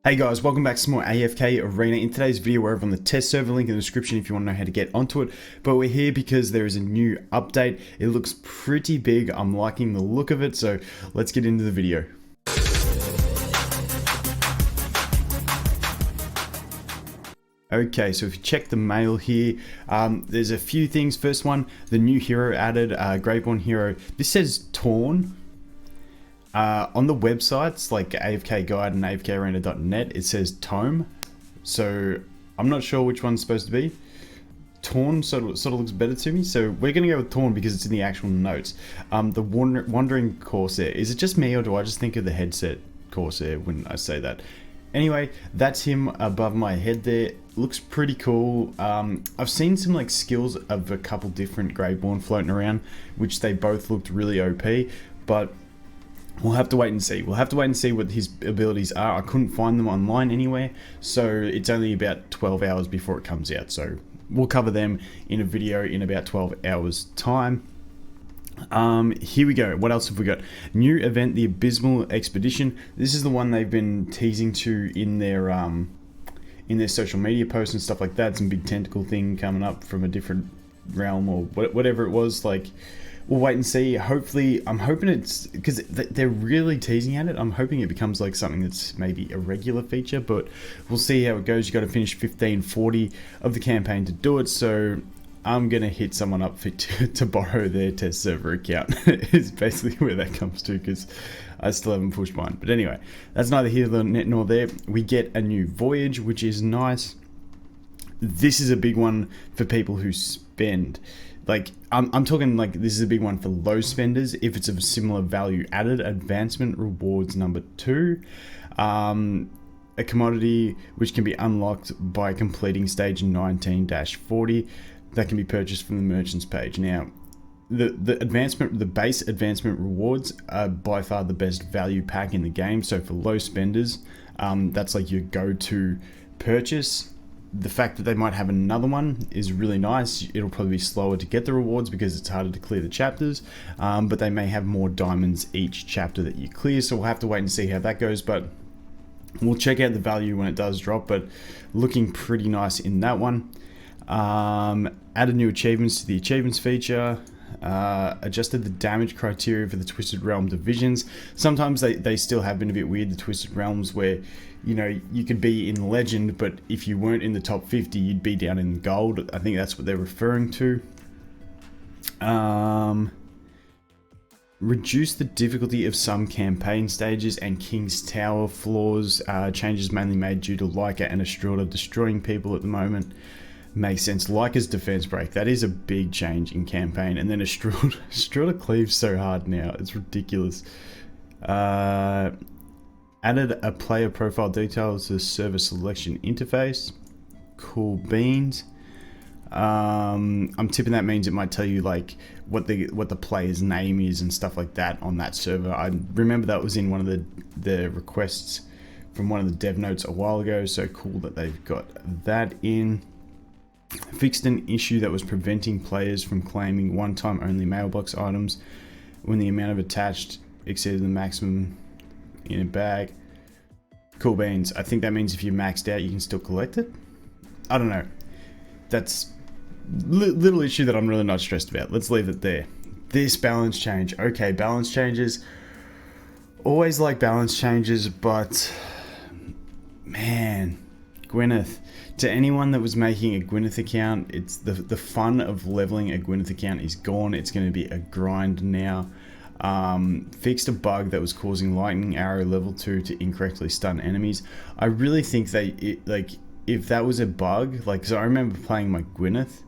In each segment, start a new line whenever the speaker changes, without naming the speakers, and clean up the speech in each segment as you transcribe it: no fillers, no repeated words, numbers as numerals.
Hey guys, welcome back to some more AFK Arena. In today's video, we're over on the test server, link in the description if you want to know how to get onto it. But we're here because there is a new update. It looks pretty big. I'm liking the look of it, so let's get into the video. Okay, so if you check the mail here, there's a few things. First one, the new hero added, Graveborn hero. This says Torne. On the websites like AFK Guide and AFKarena.net, it says Tome. So I'm not sure which one's supposed to be. Torne sort of looks better to me, so we're gonna go with Torne because it's in the actual notes. The Wandering Corsair. Is it just me or do I just think of the headset Corsair when I say that? Anyway, that's him above my head there. Looks pretty cool. I've seen some like skills of a couple different Graveborn floating around, which they both looked really OP, but we'll have to wait and see. We'll have to wait and see what his abilities are. I couldn't find them online anywhere, so it's only about 12 hours before it comes out. So we'll cover them in a video in about 12 hours time. Here we go. What else have we got? New event, the Abysmal Expedition. This is the one they've been teasing to in their social media posts and stuff like that. Some big tentacle thing coming up from a different realm or whatever it was. Like, we'll wait and see. Hopefully, I'm hoping it's because they're really teasing at it. I'm hoping it becomes like something that's maybe a regular feature, but we'll see how it goes. You got to finish 1540 of the campaign to do it. So I'm gonna hit someone up to borrow their test server account. Is basically where that comes to, because I still haven't pushed mine. But anyway, that's neither here nor there. We get a new voyage, which is nice. This is a big one for people who spend. Like, I'm talking like this is a big one for low spenders if it's of similar value added. Advancement rewards number 2. A commodity which can be unlocked by completing stage 19-40 that can be purchased from the merchants page. Now, the base advancement rewards are by far the best value pack in the game. So for low spenders, that's like your go-to purchase. The fact that they might have another one is really nice. It'll probably be slower to get the rewards because it's harder to clear the chapters, but they may have more diamonds each chapter that you clear, so we'll have to wait and see how that goes. But we'll check out the value when it does drop, but looking pretty nice in that one. Added new achievements to the achievements feature. Adjusted the damage criteria for the Twisted Realm divisions. Sometimes they still have been a bit weird, the Twisted Realms, where, you know, you could be in Legend, but if you weren't in the top 50, you'd be down in Gold. I think that's what they're referring to. Reduce the difficulty of some campaign stages and King's Tower floors. Changes mainly made due to Leica and Estrada destroying people at the moment. Makes sense. Leica's defense break, that is a big change in campaign. And then Estrada cleaves so hard now, it's ridiculous. Added a player profile details to the server selection interface. Cool beans. I'm tipping that means it might tell you like what the player's name is and stuff like that on that server. I remember that was in one of the requests from one of the dev notes a while ago, so cool that they've got that in. Fixed an issue that was preventing players from claiming one-time only mailbox items when the amount of attached exceeded the maximum in a bag. Cool beans. I think that means if you maxed out, you can still collect it. I don't know. That's little issue that I'm really not stressed about. Let's leave it there. This balance change. Okay, balance changes. Always like balance changes, but man, Gwyneth. To anyone that was making a Gwyneth account, it's the fun of leveling a Gwyneth account is gone. It's going to be a grind now. Fixed a bug that was causing lightning arrow level 2 to incorrectly stun enemies. I really think if that was a bug, like, so I remember playing my Gwyneth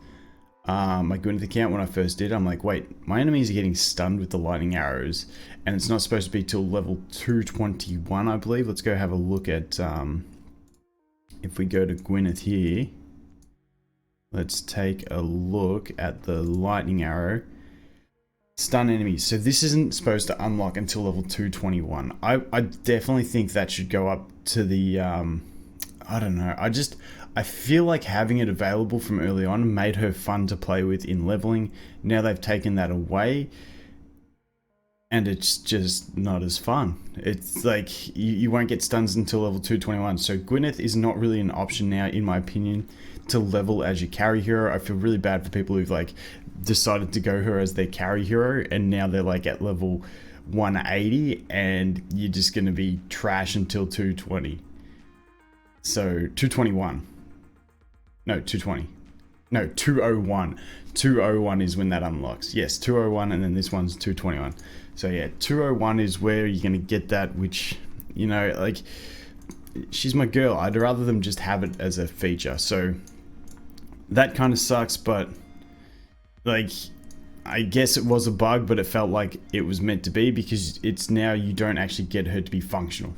account when I first did. I'm like, wait, my enemies are getting stunned with the lightning arrows, and it's not supposed to be till level 221, I believe. Let's go have a look at. If we go to Gwyneth here, let's take a look at the lightning arrow. Stun enemies. So this isn't supposed to unlock until level 221. I definitely think that should go up to the, I don't know. I feel like having it available from early on made her fun to play with in leveling. Now they've taken that away. and it's just not as fun. It's like you won't get stuns until level 221. So Gwyneth is not really an option now, in my opinion, to level as your carry hero. I feel really bad for people who've like decided to go her as their carry hero, and now they're like at level 180, and you're just going to be trash until 220. So 221. No, 220. No, 201. 201 is when that unlocks. Yes, 201, and then this one's 221. So yeah, 201 is where you're going to get that, which, you know, like, she's my girl. I'd rather them just have it as a feature. So that kind of sucks, but like, I guess it was a bug, but it felt like it was meant to be, because it's now you don't actually get her to be functional,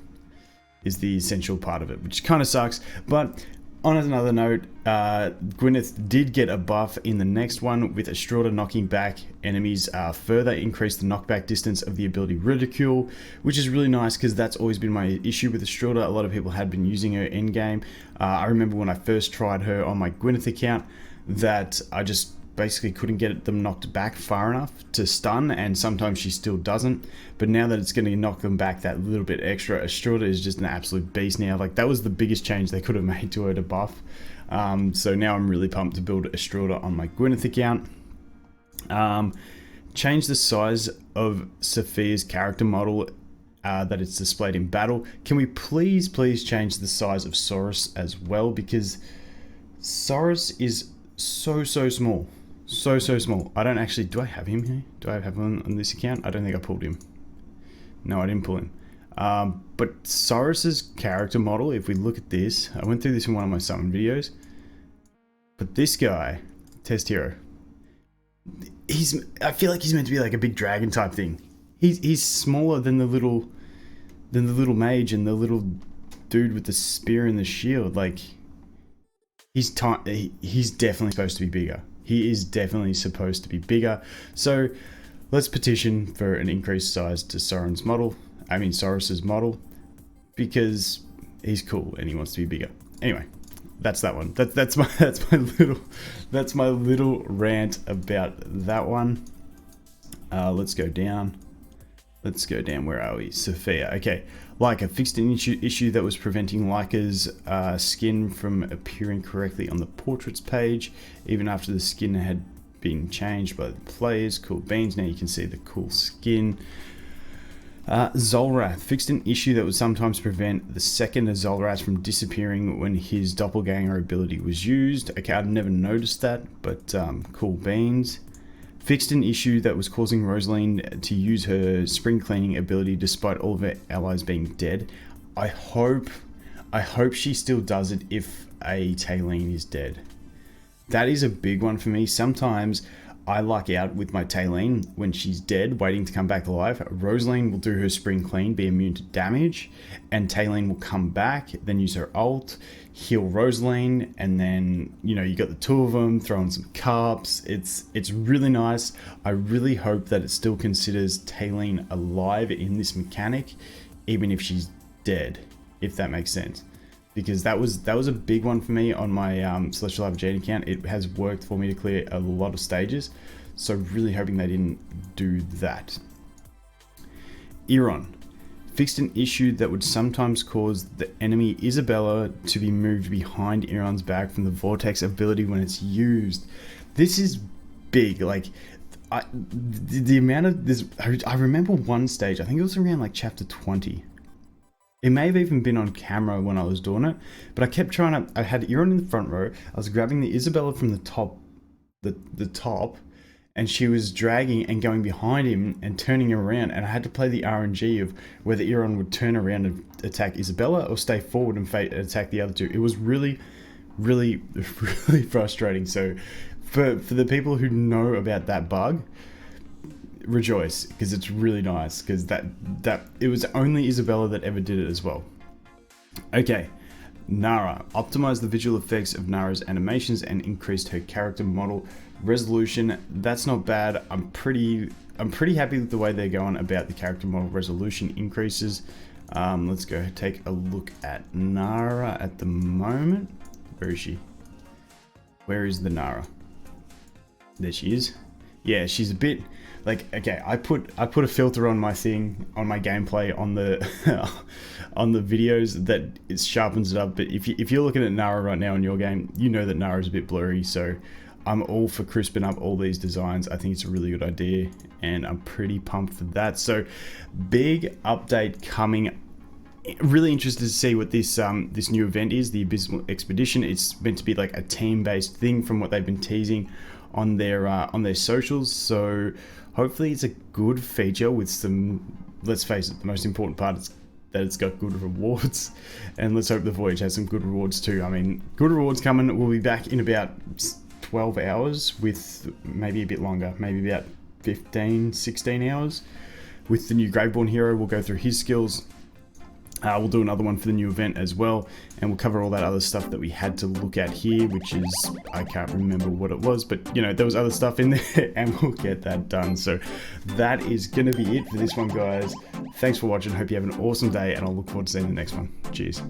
is the essential part of it, which kind of sucks. But on another note, Gwyneth did get a buff in the next one with Estrada knocking back enemies, further increased the knockback distance of the ability Ridicule, which is really nice, because that's always been my issue with Estrada. A lot of people had been using her in game. I remember when I first tried her on my Gwyneth account that I just basically couldn't get them knocked back far enough to stun, and sometimes she still doesn't. But now that it's going to knock them back that little bit extra, Estrada is just an absolute beast now. Like, that was the biggest change they could have made to her to buff. So now I'm really pumped to build Estrada on my Gwyneth account. Change the size of Sophia's character model that it's displayed in battle. Can we please change the size of Saurus as well, because Saurus is so small. So small. I don't actually, do I have him here? Do I have him on this account? I don't think I pulled him. No, I didn't pull him. But Saurus's character model, if we look at this, I went through this in one of my summon videos, but this guy, test hero, I feel like he's meant to be like a big dragon type thing. He's smaller than the little mage and the little dude with the spear and the shield. Like, he's definitely supposed to be bigger. He is definitely supposed to be bigger. So let's petition for an increased size to Saurus's model, because he's cool and he wants to be bigger. Anyway, that's that one. That's my little rant about that one. Let's go down. Where are we? Sophia. Okay. Leica fixed an issue that was preventing Leica's skin from appearing correctly on the portraits page, even after the skin had been changed by the players. Cool beans. Now you can see the cool skin. Zolrath fixed an issue that would sometimes prevent the second Zolrath from disappearing when his doppelganger ability was used. Okay, I've never noticed that, but cool beans. Fixed an issue that was causing Rosaline to use her spring cleaning ability despite all of her allies being dead. I hope she still does it if a Taylene is dead. That is a big one for me. Sometimes I luck out with my Taylene when she's dead, waiting to come back alive. Rosaline will do her spring clean, be immune to damage, and Taylene will come back, then use her ult, heal Rosaline, and then, you know, you got the two of them throwing some carps. It's really nice. I really hope that it still considers Taylene alive in this mechanic, even if she's dead, if that makes sense. Because that was a big one for me on my Celestial Lava Jade account. It has worked for me to clear a lot of stages, so really hoping they didn't do that. Iron fixed an issue that would sometimes cause the enemy Isabella to be moved behind Iron's back from the Vortex ability when it's used. This is big. Like, the amount of this, I remember one stage, I think it was around like chapter 20. It may have even been on camera when I was doing it, but I kept trying to, I had Iron in the front row, I was grabbing the Isabella from the top, and she was dragging and going behind him and turning around, and I had to play the RNG of whether Iron would turn around and attack Isabella or stay forward and attack the other two. It was really frustrating. So for the people who know about that bug, rejoice, because it's really nice, because that it was only Isabella that ever did it as well. Okay, Nara optimized the visual effects of Nara's animations and increased her character model resolution. That's not bad. I'm pretty happy with the way they're going about the character model resolution increases. Let's go take a look at Nara at the moment. Where is she? Where is the Nara? There she is. yeah, she's a bit like, okay, I put a filter on my thing, on my gameplay, on the on the videos that it sharpens it up. But if you're looking at Nara right now in your game, you know that Nara's a bit blurry. So I'm all for crisping up all these designs. I think it's a really good idea, and I'm pretty pumped for that. So big update coming. Really interested to see what this this new event is, the Abysmal Expedition. It's meant to be like a team-based thing from what they've been teasing on their socials. So hopefully it's a good feature with some, let's face it, the most important part is that it's got good rewards, and let's hope the Voyage has some good rewards too. I mean, good rewards coming. We'll be back in about 12 hours with maybe a bit longer, maybe about 15, 16 hours with the new Graveborn hero. We'll go through his skills. We'll do another one for the new event as well, and we'll cover all that other stuff that we had to look at here, which is, I can't remember what it was, but you know, there was other stuff in there, and we'll get that done. So that is gonna be it for this one, guys. Thanks for watching. Hope you have an awesome day, and I'll look forward to seeing the next one. Cheers.